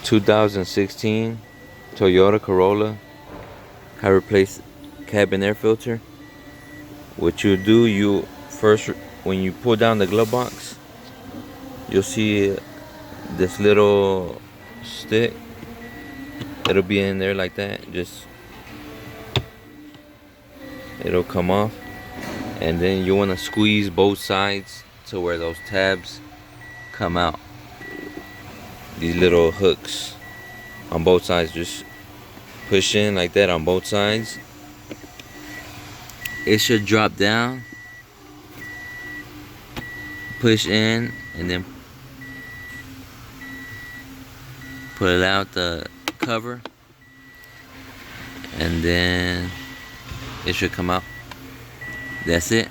2016 Toyota Corolla high replace cabin air filter. What you do, you first, when you pull down the glove box, you'll see this little stick. It'll be in there like that. Just it'll come off, and then you want to squeeze both sides to where those tabs come out. These little hooks on both sides, just push in like that on both sides. It should drop down, push in, and then pull out the cover, and then it should come out. That's it.